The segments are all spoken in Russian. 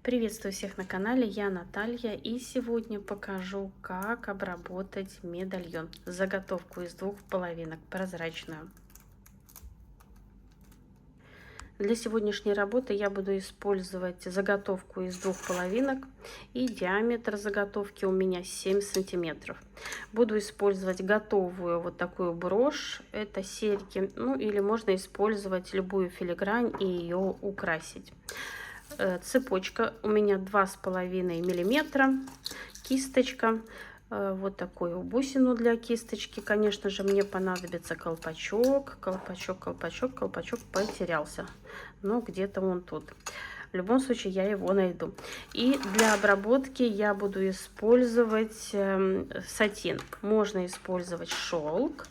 Приветствую всех на канале, я Наталья, и сегодня покажу, как обработать медальон. Заготовку из двух половинок, прозрачную. Для сегодняшней работы я буду использовать заготовку из двух половинок, и диаметр заготовки у меня 7 сантиметров. Буду использовать готовую вот такую брошь, это серьги, ну или можно использовать любую филигрань и ее украсить. Цепочка у меня 2,5 миллиметра, кисточка, вот такую бусину для кисточки. Конечно же, мне понадобится колпачок, колпачок потерялся, но где-то он тут. В любом случае я его найду. И для обработки я буду использовать сатин. Можно использовать шелк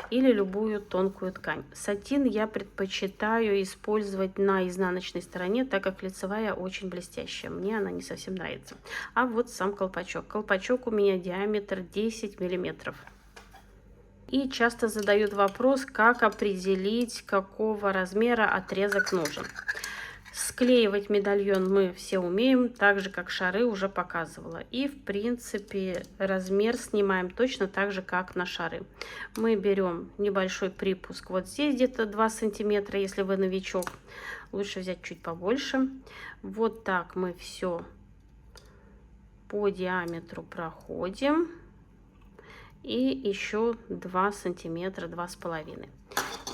или любую тонкую ткань. Сатин я предпочитаю использовать на изнаночной стороне, так как лицевая очень блестящая. Мне она не совсем нравится. А вот сам колпачок. Колпачок у меня диаметр 10 миллиметров. И часто задают вопрос, как определить, какого размера отрезок нужен. Склеивать медальон мы все умеем, так же как шары уже показывала. И в принципе размер снимаем точно так же, как на шары. Мы берем небольшой припуск вот здесь, где-то 2 сантиметра, если вы новичок. Лучше взять чуть побольше. Вот так мы все по диаметру проходим. И еще 2 сантиметра, 2,5.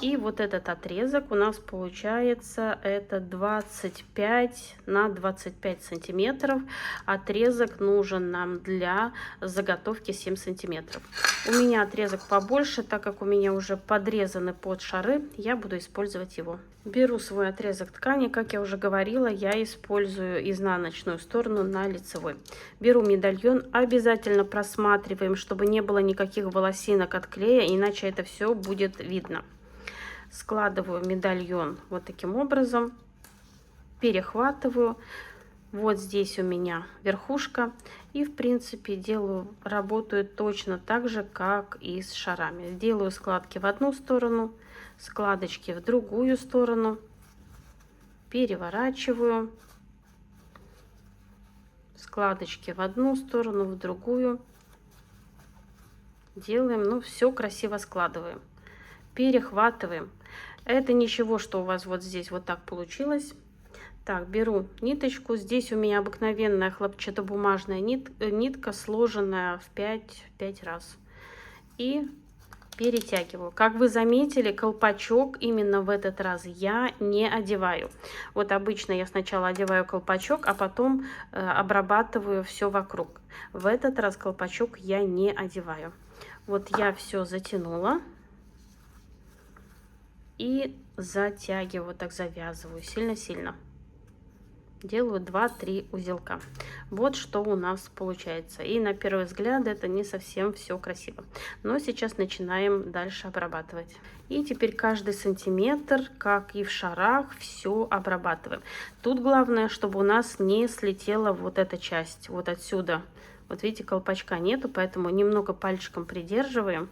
И вот этот отрезок у нас получается это 25 на 25 сантиметров. Отрезок нужен нам для заготовки 7 сантиметров. У меня отрезок побольше, так как у меня уже подрезаны под шары, я буду использовать его. Беру свой отрезок ткани, как я уже говорила, я использую изнаночную сторону на лицевой. Беру медальон, обязательно просматриваем, чтобы не было никаких волосинок от клея, иначе это все будет видно. Складываю медальон вот таким образом, перехватываю. Вот здесь у меня верхушка. И в принципе работаю точно так же, как и с шарами. Делаю складки в одну сторону, складочки в другую сторону. Переворачиваю. Складочки в одну сторону, в другую. Делаем, ну все красиво складываем. Перехватываем. Это ничего, что у вас вот здесь вот так получилось. Так, беру ниточку. Здесь у меня обыкновенная хлопчатобумажная нитка, сложенная в 5 раз. И перетягиваю. Как вы заметили, колпачок именно в этот раз я не одеваю. Вот обычно я сначала одеваю колпачок, а потом обрабатываю все вокруг. В этот раз колпачок я не одеваю. Вот я все затянула. И затягиваю, вот так завязываю сильно-сильно. Делаю 2-3 узелка. Вот что у нас получается. И на первый взгляд это не совсем все красиво. Но сейчас начинаем дальше обрабатывать. И теперь каждый сантиметр, как и в шарах, все обрабатываем. Тут главное, чтобы у нас не слетела вот эта часть, вот отсюда. Вот видите, колпачка нету, поэтому немного пальчиком придерживаем.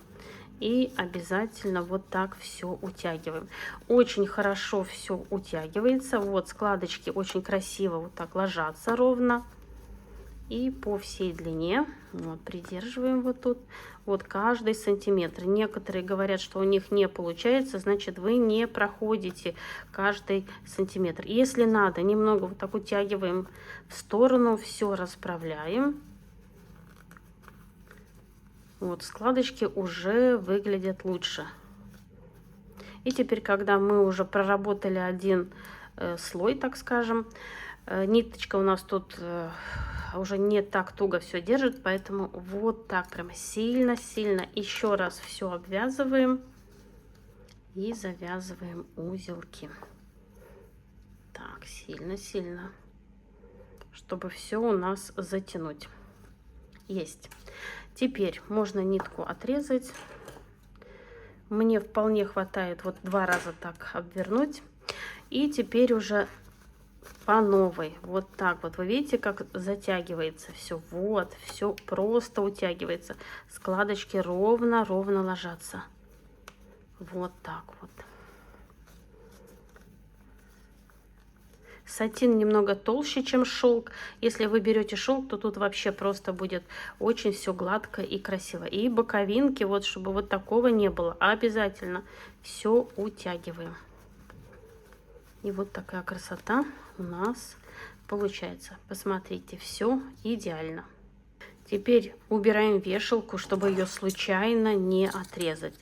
И обязательно вот так все утягиваем. Очень хорошо все утягивается. Вот складочки очень красиво вот так ложатся ровно. И по всей длине, вот, придерживаем вот тут, вот каждый сантиметр. Некоторые говорят, что у них не получается, значит вы не проходите каждый сантиметр. Если надо, немного вот так утягиваем в сторону, все расправляем. Вот складочки уже выглядят лучше. И теперь, когда мы уже проработали один слой, так скажем, ниточка у нас тут уже не так туго все держит, поэтому вот так прям сильно-сильно еще раз все обвязываем и завязываем узелки. Так, сильно-сильно, чтобы все у нас затянуть. Есть. Теперь можно нитку отрезать. Мне вполне хватает вот 2 раза так обвернуть. И теперь уже по новой. Вот так вот. Вы видите, как затягивается все. Вот, все просто утягивается. Складочки ровно-ровно ложатся. Вот так вот. Сатин немного толще, чем шелк. Если вы берете шелк, то тут вообще просто будет очень все гладко и красиво. И боковинки, вот чтобы вот такого не было, обязательно все утягиваем. И вот такая красота у нас получается. Посмотрите, все идеально. Теперь убираем вешалку, чтобы ее случайно не отрезать.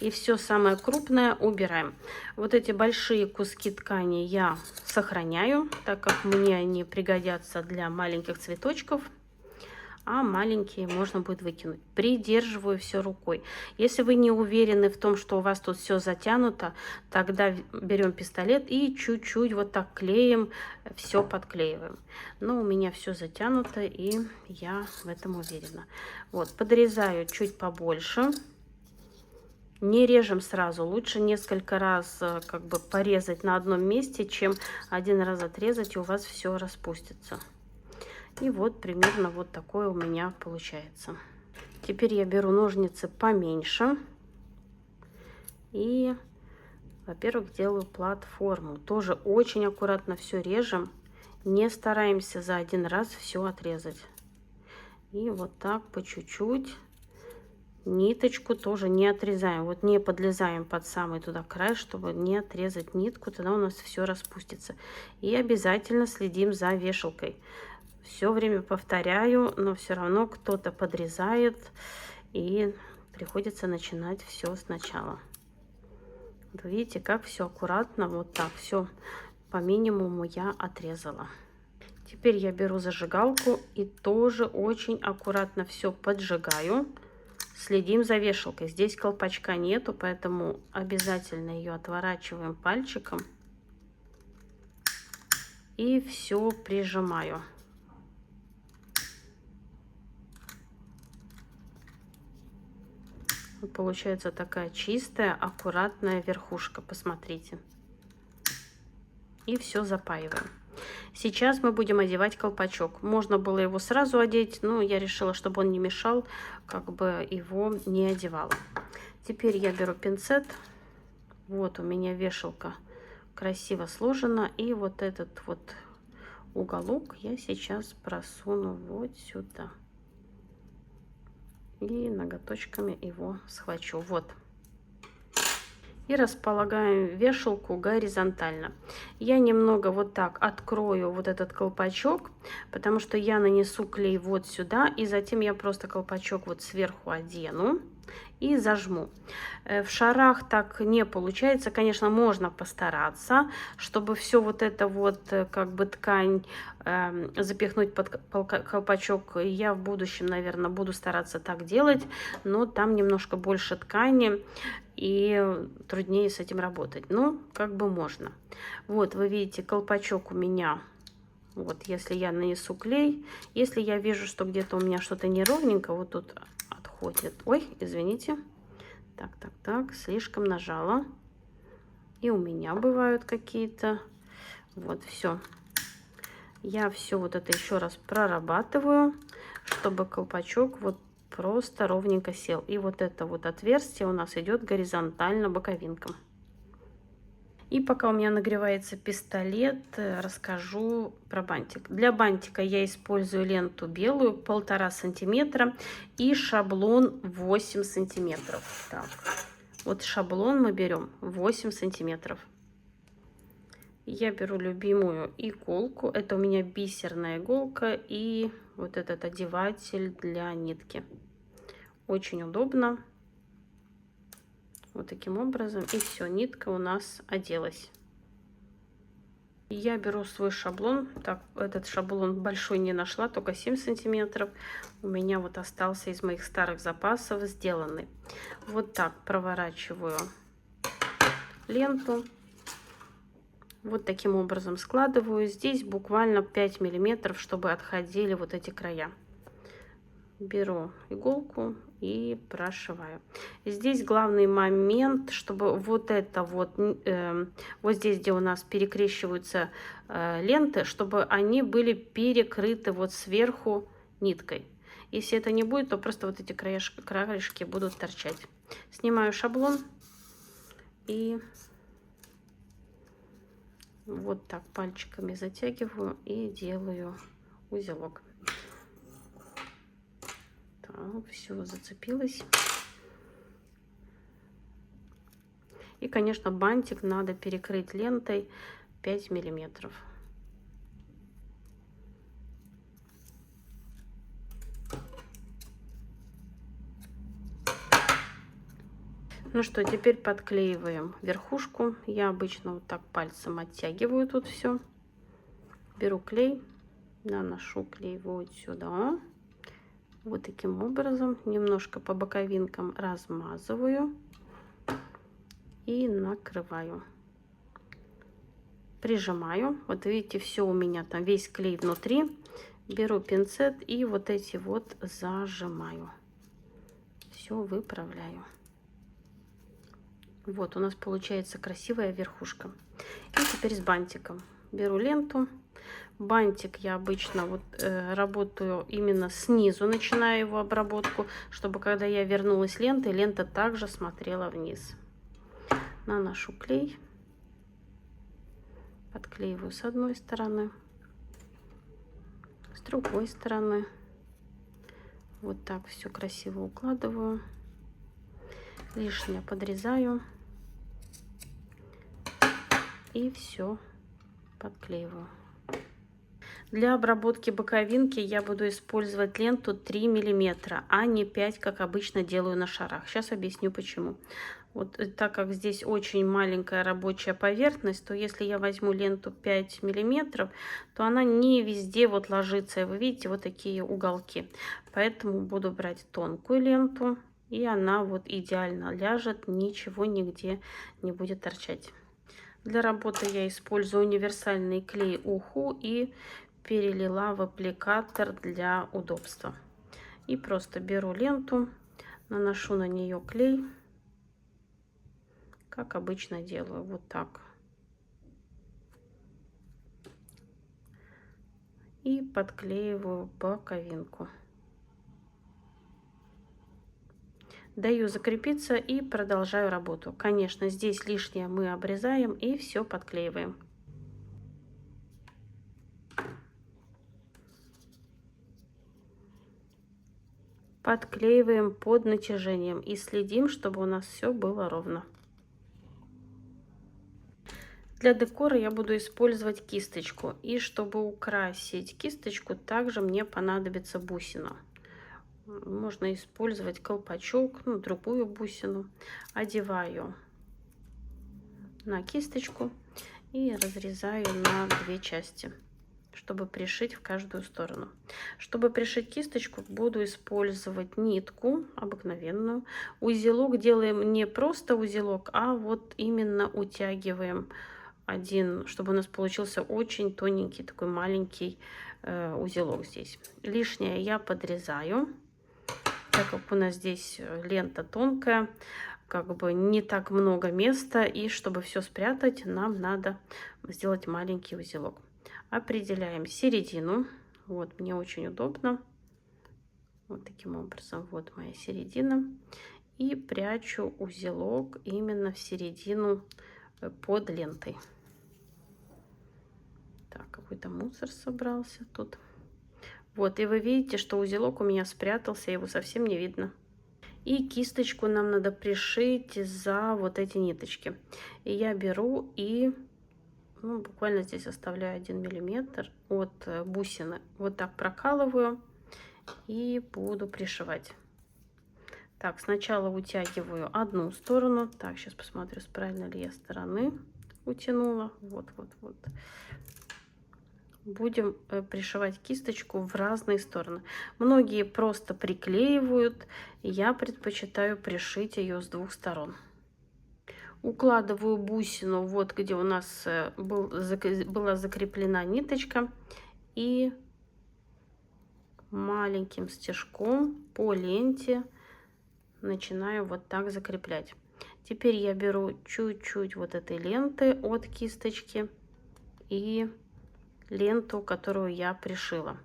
И все самое крупное убираем. Вот эти большие куски ткани я сохраняю, так как мне они пригодятся для маленьких цветочков. А маленькие можно будет выкинуть. Придерживаю все рукой. Если вы не уверены в том, что у вас тут все затянуто, тогда берем пистолет и чуть-чуть вот так клеем, все подклеиваем. Но у меня все затянуто, и я в этом уверена. Вот, подрезаю чуть побольше. Не режем сразу. Лучше несколько раз как бы порезать на одном месте, чем один раз отрезать, и у вас все распустится. И вот примерно вот такое у меня получается. Теперь я беру ножницы поменьше. И, во-первых, делаю платформу. Тоже очень аккуратно все режем. Не стараемся за один раз все отрезать. И вот так по чуть-чуть. Ниточку тоже не отрезаем. Вот не подлезаем под самый туда край, чтобы не отрезать нитку. Тогда у нас все распустится. И обязательно следим за вешалкой. Все время повторяю, но все равно кто-то подрезает, и приходится начинать все сначала. Вы видите, как все аккуратно, вот так, все по минимуму я отрезала. Теперь я беру зажигалку и тоже очень аккуратно все поджигаю. Следим за вешалкой. Здесь колпачка нету, поэтому обязательно ее отворачиваем пальчиком. И все прижимаю. Получается такая чистая, аккуратная верхушка. Посмотрите. И все запаиваем. Сейчас мы будем одевать колпачок. Можно было его сразу одеть, но я решила, чтобы он не мешал, как бы его не одевала. Теперь я беру пинцет. Вот у меня вешалка красиво сложена. И вот этот вот уголок я сейчас просуну вот сюда. И ноготочками его схвачу. Вот. И располагаем вешалку горизонтально. Я немного вот так открою вот этот колпачок, потому что я нанесу клей вот сюда. И затем я просто колпачок вот сверху одену и зажму. В шарах так не получается. Конечно, можно постараться, чтобы все вот это вот как бы ткань запихнуть под колпачок. Я в будущем, наверное, буду стараться так делать, но там немножко больше ткани и труднее с этим работать. Но как бы можно. Вот вы видите, колпачок у меня. Вот если я нанесу клей, если я вижу, что где-то у меня что-то неровненько, вот тут отходит. Ой, извините. Так, слишком нажала. И у меня бывают какие-то. Вот, все. Я все вот это еще раз прорабатываю, чтобы колпачок вот просто ровненько сел. И вот это вот отверстие у нас идет горизонтально боковинкам. И пока у меня нагревается пистолет, расскажу про бантик. Для бантика я использую ленту белую 1,5 сантиметра и шаблон 8 сантиметров. Так, вот шаблон мы берем 8 сантиметров. Я беру любимую иголку. Это у меня бисерная иголка и вот этот одеватель для нитки. Очень удобно. Вот таким образом. И все, нитка у нас оделась. И я беру свой шаблон. Так, этот шаблон большой не нашла, только 7 сантиметров. У меня вот остался из моих старых запасов сделанный. Вот так проворачиваю ленту. Вот таким образом складываю. Здесь буквально 5 миллиметров, чтобы отходили вот эти края. Беру иголку и прошиваю. Здесь главный момент, чтобы вот это вот, вот здесь, где у нас перекрещиваются ленты, чтобы они были перекрыты вот сверху ниткой. Если это не будет, то просто вот эти краешки будут торчать. Снимаю шаблон и Вот так пальчиками затягиваю и делаю узелок. Так, все зацепилось. И, конечно, бантик надо перекрыть лентой 5 миллиметров. Ну что, теперь подклеиваем верхушку. Я обычно вот так пальцем оттягиваю тут все. Беру клей, наношу клей вот сюда. Вот таким образом. Немножко по боковинкам размазываю и накрываю. Прижимаю. Вот видите, все у меня там, весь клей внутри. Беру пинцет и вот эти вот зажимаю. Все выправляю. Вот у нас получается красивая верхушка. И теперь с бантиком. Беру ленту. Бантик я обычно вот работаю именно снизу, начинаю его обработку, чтобы когда я вернулась лентой, лента также смотрела вниз. Наношу клей. Подклеиваю с одной стороны. С другой стороны. Вот так все красиво укладываю. Лишнее подрезаю. И все подклеиваю. Для обработки боковинки я буду использовать ленту 3 миллиметра, а не 5, как обычно делаю на шарах. Сейчас объясню почему. Вот так как здесь очень маленькая рабочая поверхность, то если я возьму ленту 5 миллиметров, то она не везде вот ложится. И вы видите вот такие уголки. Поэтому буду брать тонкую ленту, и она вот идеально ляжет, ничего нигде не будет торчать. Для работы я использую универсальный клей уху и перелила в аппликатор для удобства. И просто беру ленту, наношу на нее клей, как обычно делаю, вот так. И подклеиваю боковинку. Даю закрепиться и продолжаю работу. Конечно, здесь лишнее мы обрезаем и все подклеиваем. Подклеиваем под натяжением и следим, чтобы у нас все было ровно. Для декора я буду использовать кисточку. И чтобы украсить кисточку, также мне понадобится бусина. Можно использовать колпачок, ну, другую бусину. Одеваю на кисточку и разрезаю на 2 части, чтобы пришить в каждую сторону. Чтобы пришить кисточку, буду использовать нитку обыкновенную. Узелок делаем не просто узелок, а вот именно утягиваем один, чтобы у нас получился очень тоненький, такой маленький узелок здесь. Лишнее я подрезаю. Так как у нас здесь лента тонкая, как бы не так много места, и чтобы все спрятать, нам надо сделать маленький узелок. Определяем середину. Вот, мне очень удобно. Вот таким образом, вот моя середина. И прячу узелок именно в середину под лентой. Так, какой-то мусор собрался тут. Вот, и вы видите, что узелок у меня спрятался, его совсем не видно. И кисточку нам надо пришить за вот эти ниточки. И я беру и буквально здесь оставляю 1 миллиметр от бусины. Вот так прокалываю и буду пришивать. Так, сначала утягиваю одну сторону. Так, сейчас посмотрю, с правильной ли я стороны утянула. Вот. Будем пришивать кисточку в разные стороны. Многие просто приклеивают. Я предпочитаю пришить ее с 2 сторон. Укладываю бусину вот где у нас была закреплена ниточка. И маленьким стежком по ленте начинаю вот так закреплять. Теперь я беру чуть-чуть вот этой ленты от кисточки и ленту, которую я пришила.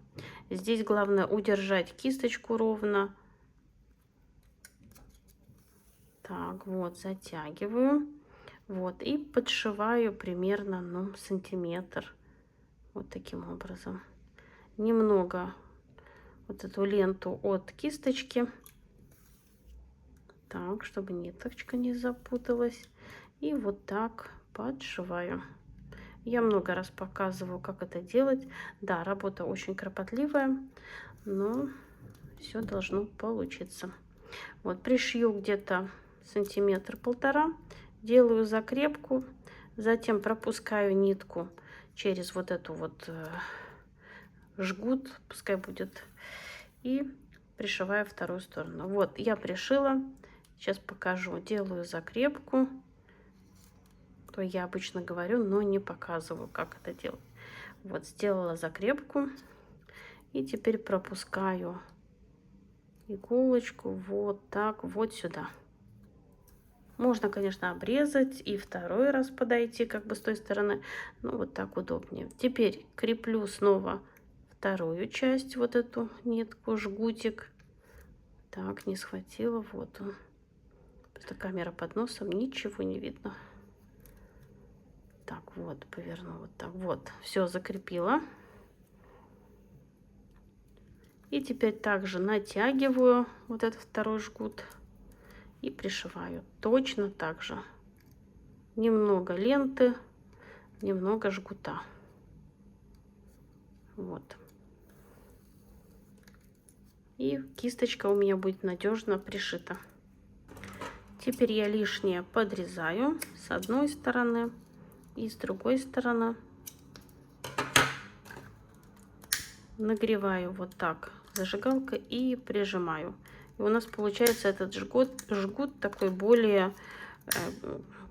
Здесь главное удержать кисточку ровно. Так, вот, затягиваю. Вот, и подшиваю примерно, ну, сантиметр. Вот таким образом. Немного вот эту ленту от кисточки. Так, чтобы ниточка не запуталась. И вот так подшиваю. Я много раз показываю, как это делать. Да, работа очень кропотливая, но все должно получиться. Вот, пришью где-то сантиметр-полтора, делаю закрепку, затем пропускаю нитку через вот эту вот жгут, пускай будет, и пришиваю вторую сторону. Вот, я пришила, сейчас покажу, делаю закрепку, то я обычно говорю, но не показываю, как это делать. Вот, сделала закрепку, и теперь пропускаю иголочку вот так вот сюда. Можно, конечно, обрезать и второй раз подойти как бы с той стороны, но вот так удобнее. Теперь креплю снова вторую часть, вот эту нитку, жгутик. Так, не схватила, вот он. Просто камера под носом, ничего не видно. Так, вот, поверну вот так. Вот, все закрепила. И теперь также натягиваю вот этот второй жгут и пришиваю точно так же. Немного ленты, немного жгута. Вот. И кисточка у меня будет надежно пришита. Теперь я лишнее подрезаю с одной стороны и с другой стороны. Нагреваю вот так зажигалкой и прижимаю. И у нас получается этот жгут такой более,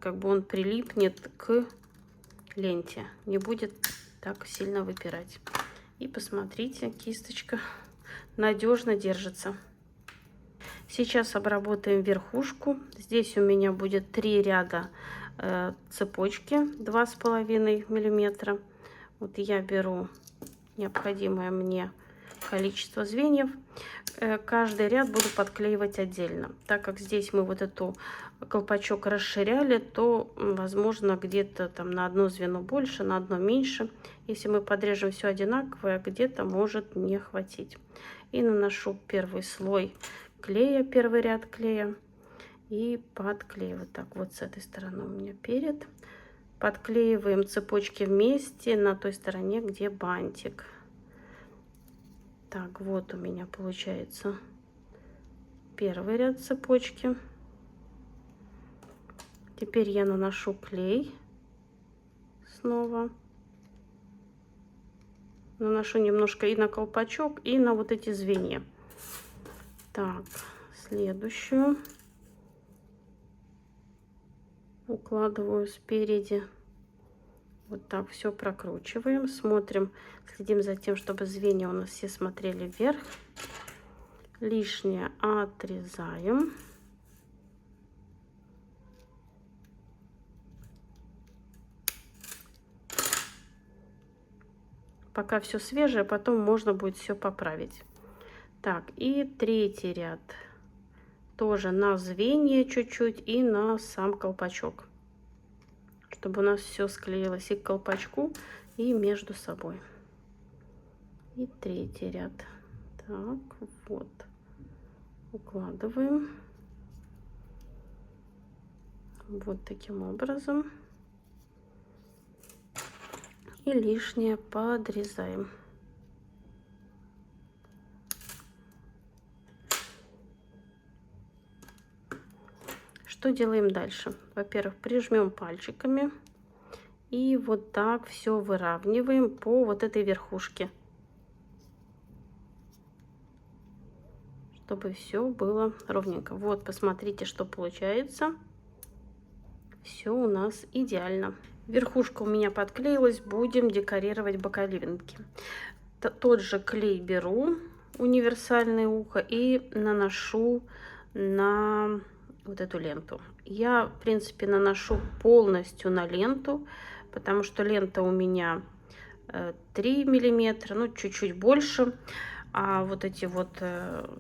как бы он прилипнет к ленте. Не будет так сильно выпирать. И посмотрите, кисточка надежно держится. Сейчас обработаем верхушку. Здесь у меня будет 3 ряда цепочки 2,5 миллиметра. Вот я беру необходимое мне количество звеньев. Каждый ряд буду подклеивать отдельно. Так как здесь мы вот эту колпачок расширяли, то возможно где-то там на одно звено больше, на одно меньше. Если мы подрежем все одинаковое, где-то может не хватить. И наношу первый слой клея, первый ряд клея и подклеиваю. Так, вот с этой стороны у меня перед. Подклеиваем цепочки вместе на той стороне, где бантик. Так, вот у меня получается первый ряд цепочки. Теперь я наношу клей снова. Наношу немножко и на колпачок, и на вот эти звенья. Так, следующую укладываю спереди. Вот так все прокручиваем, смотрим, следим за тем, чтобы звенья у нас все смотрели вверх. Лишнее отрезаем. Пока все свежее, потом можно будет все поправить. Так, и третий ряд. Тоже на звенья чуть-чуть и на сам колпачок. Чтобы у нас все склеилось и к колпачку, и между собой. И третий ряд. Так, вот. Укладываем. Вот таким образом. И лишнее подрезаем. Что делаем дальше? Во-первых, прижмем пальчиками и вот так все выравниваем по вот этой верхушке, чтобы все было ровненько. Вот, посмотрите, что получается. Все у нас идеально. Верхушка у меня подклеилась, будем декорировать боковинки. Тот же клей беру, универсальное ухо, и наношу на вот эту ленту. Я, в принципе, наношу полностью на ленту, потому что лента у меня 3 миллиметра, ну, чуть-чуть больше, а вот эти вот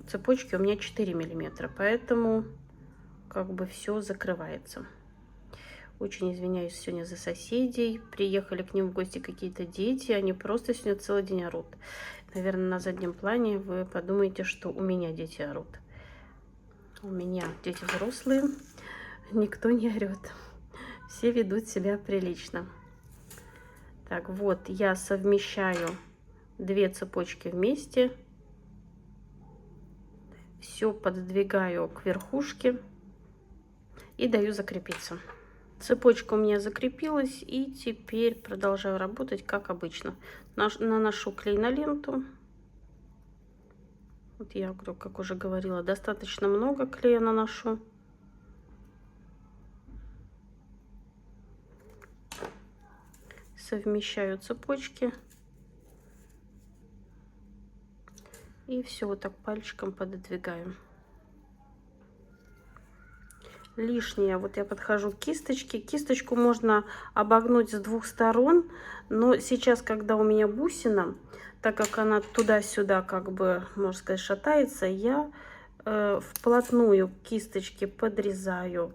цепочки у меня 4 миллиметра, поэтому как бы все закрывается. Очень извиняюсь сегодня за соседей. Приехали к ним в гости какие-то дети. Они просто сегодня целый день орут. Наверное, на заднем плане вы подумаете, что у меня дети орут. У меня дети взрослые. Никто не орет. Все ведут себя прилично. Так, вот я совмещаю 2 цепочки вместе. Все пододвигаю к верхушке и даю закрепиться. Цепочка у меня закрепилась, и теперь продолжаю работать как обычно. Наношу клей на ленту. Вот я говорю, как уже говорила, достаточно много клея наношу. Совмещаю цепочки. И все вот так пальчиком пододвигаю. Лишнее, вот я подхожу к кисточке. Кисточку можно обогнуть с 2 сторон, но сейчас, когда у меня бусина, так как она туда-сюда, как бы, можно сказать, шатается, я вплотную к кисточке подрезаю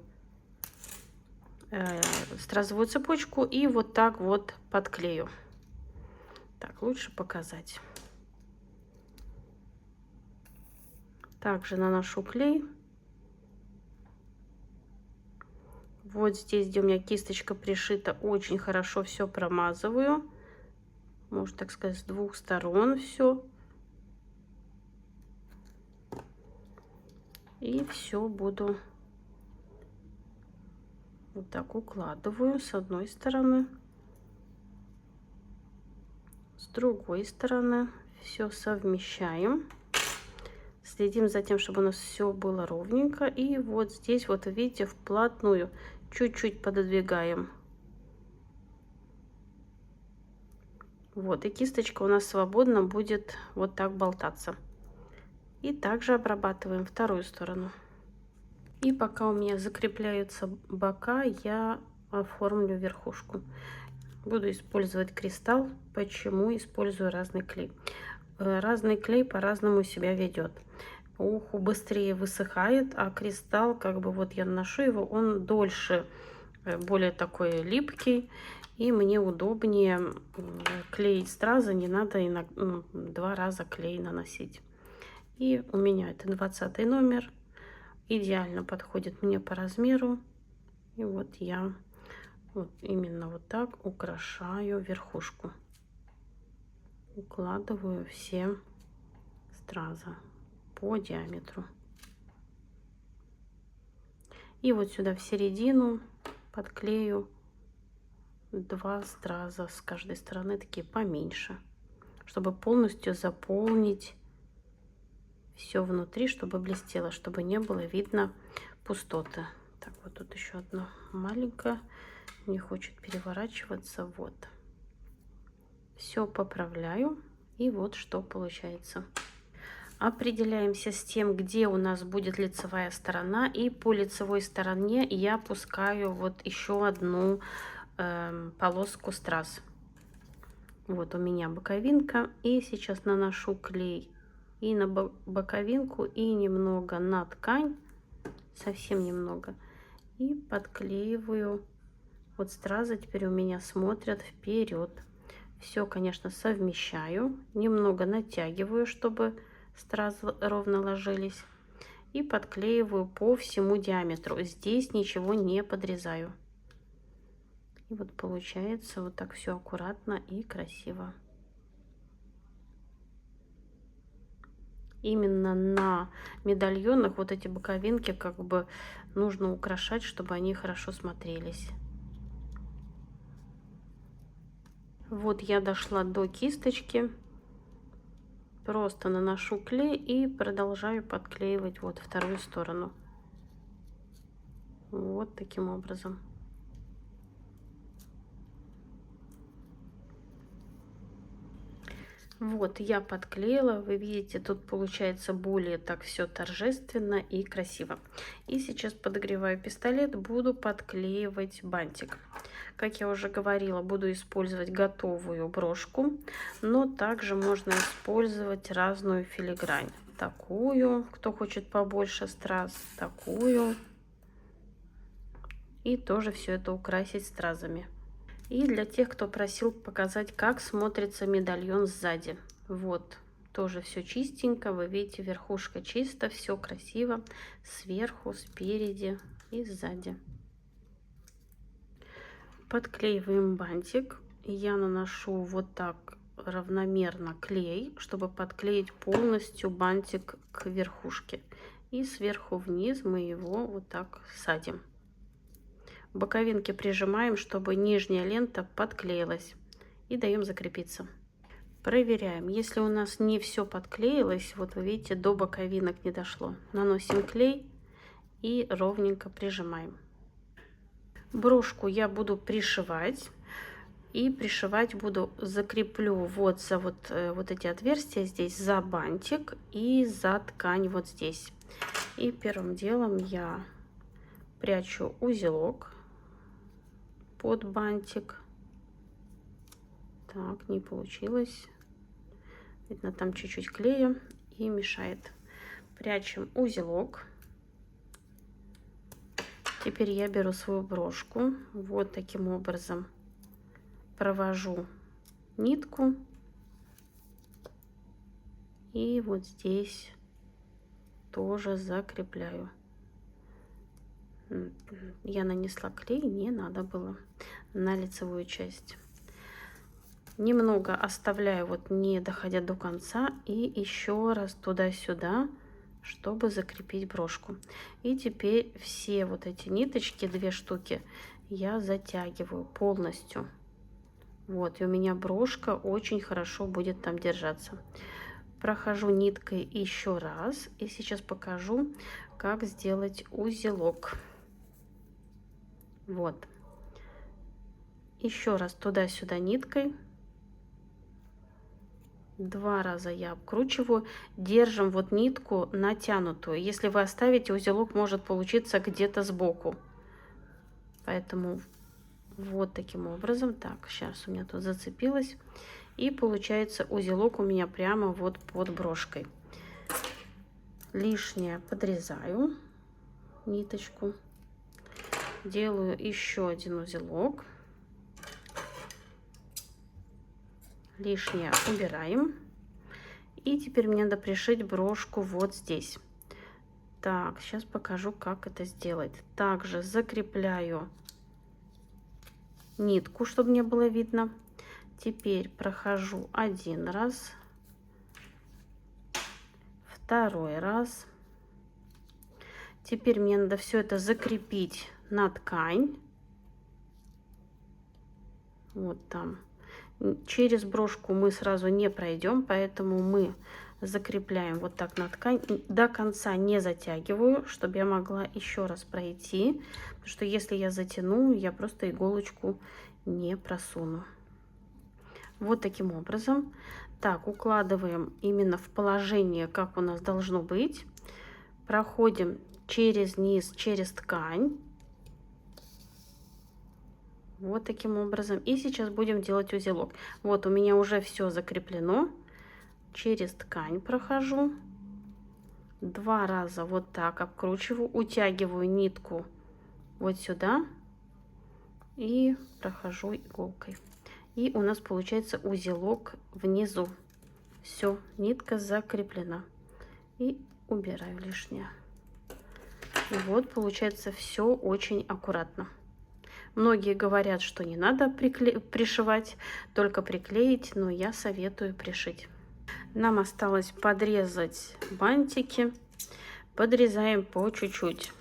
стразовую цепочку и вот так вот подклею. Так, лучше показать. Также наношу клей. Вот здесь, где у меня кисточка пришита, очень хорошо все промазываю. Можно так сказать, с 2 сторон все. И все буду вот так укладываю с одной стороны. С другой стороны все совмещаем. Следим за тем, чтобы у нас все было ровненько. И вот здесь, вот видите, вплотную чуть-чуть пододвигаем. Вот, и кисточка у нас свободно будет вот так болтаться. И также обрабатываем вторую сторону. И пока у меня закрепляются бока, я оформлю верхушку. Буду использовать кристалл. Почему использую разный клей? Разный клей по-разному себя ведет. Уху быстрее высыхает, а кристалл, как бы вот я наношу его, он дольше, более такой липкий, и мне удобнее клеить стразы, не надо 2 раза клей наносить. И у меня это 20 номер, идеально подходит мне по размеру. И вот я вот именно вот так украшаю верхушку. Укладываю все стразы по диаметру. И вот сюда в середину подклею 2 страза с каждой стороны, такие поменьше, чтобы полностью заполнить все внутри, чтобы блестело, чтобы не было видно пустоты. Так, вот тут еще одно маленькое, не хочет переворачиваться. Вот. Все поправляю, и вот что получается. Определяемся с тем, где у нас будет лицевая сторона, и по лицевой стороне я пускаю вот еще одну полоску страз. Вот у меня боковинка, и сейчас наношу клей и на боковинку, и немного на ткань, совсем немного, и подклеиваю. Вот стразы теперь у меня смотрят вперед. Все, конечно, совмещаю, немного натягиваю, чтобы стразы ровно ложились, и подклеиваю по всему диаметру. Здесь ничего не подрезаю. И вот получается вот так все аккуратно и красиво. Именно на медальонах вот эти боковинки как бы нужно украшать, чтобы они хорошо смотрелись. Вот я дошла до кисточки, просто наношу клей и продолжаю подклеивать вот вторую сторону. Вот таким образом. Вот я подклеила, вы видите, тут получается более так все торжественно и красиво. И сейчас подогреваю пистолет, буду подклеивать бантик. Как я уже говорила, буду использовать готовую брошку, но также можно использовать разную филигрань. Такую, кто хочет побольше страз, такую. И тоже все это украсить стразами. И для тех, кто просил показать, как смотрится медальон сзади. Вот, тоже все чистенько. Вы видите, верхушка чисто, все красиво. Сверху, спереди и сзади. Подклеиваем бантик. Я наношу вот так равномерно клей, чтобы подклеить полностью бантик к верхушке. И сверху вниз мы его вот так садим. Боковинки прижимаем, чтобы нижняя лента подклеилась. И даем закрепиться. Проверяем. Если у нас не все подклеилось, вот вы видите, до боковинок не дошло. Наносим клей и ровненько прижимаем. Брошку я буду пришивать. И пришивать буду, закреплю вот за вот эти отверстия здесь, за бантик и за ткань вот здесь. И первым делом я прячу узелок под бантик. Так, не получилось. Видно, там чуть-чуть клея и мешает. Прячем узелок. Теперь я беру свою брошку. Вот таким образом провожу нитку. И вот здесь тоже закрепляю. Я нанесла клей, не надо было, на лицевую часть. Немного оставляю, вот не доходя до конца, и еще раз туда-сюда, чтобы закрепить брошку. И теперь все вот эти ниточки, 2 штуки, я затягиваю полностью. Вот, и у меня брошка очень хорошо будет там держаться. Прохожу ниткой еще раз, и сейчас покажу, как сделать узелок. Вот. Еще раз туда-сюда ниткой. 2 раза я обкручиваю. Держим вот нитку натянутую. Если вы оставите, узелок может получиться где-то сбоку. Поэтому вот таким образом. Так, сейчас у меня тут зацепилось. И получается узелок у меня прямо вот под брошкой. Лишнее подрезаю ниточку. Делаю еще один узелок. Лишнее убираем. И теперь мне надо пришить брошку вот здесь. Так, сейчас покажу, как это сделать. Также закрепляю нитку, чтобы не было видно. Теперь прохожу 1 раз, 2 раз. Теперь мне надо все это закрепить на ткань. Вот там. Через брошку мы сразу не пройдем, поэтому мы закрепляем вот так на ткань. До конца не затягиваю, чтобы я могла еще раз пройти. Потому что если я затяну, я просто иголочку не просуну. Вот таким образом. Так, укладываем именно в положение, как у нас должно быть. Проходим через низ, через ткань. Вот таким образом. И сейчас будем делать узелок. Вот у меня уже все закреплено. Через ткань прохожу. 2 раза вот так обкручиваю. Утягиваю нитку вот сюда. И прохожу иголкой. И у нас получается узелок внизу. Все, нитка закреплена. И убираю лишнее. И вот получается все очень аккуратно. Многие говорят, что не надо пришивать, только приклеить, но я советую пришить. Нам осталось подрезать бантики. Подрезаем по чуть-чуть.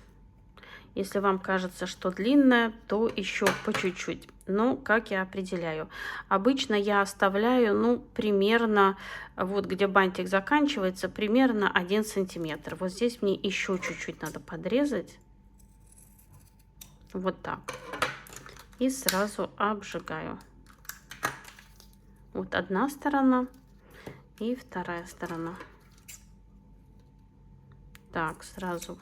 Если вам кажется, что длинная, то еще по чуть-чуть. Но как я определяю? Обычно я оставляю, ну, примерно, вот где бантик заканчивается, примерно 1 сантиметр. Вот здесь мне еще чуть-чуть надо подрезать. Вот так. И сразу обжигаю. Вот одна сторона и вторая сторона. Так, сразу.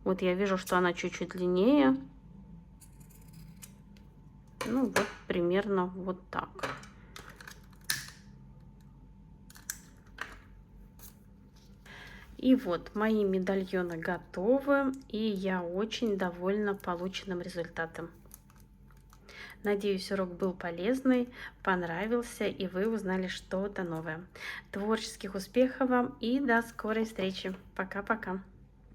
Вот я вижу, что она чуть-чуть длиннее. Ну, вот примерно вот так. И вот мои медальоны готовы, и я очень довольна полученным результатом. Надеюсь, урок был полезный, понравился, и вы узнали что-то новое. Творческих успехов вам и до скорой встречи. Пока-пока.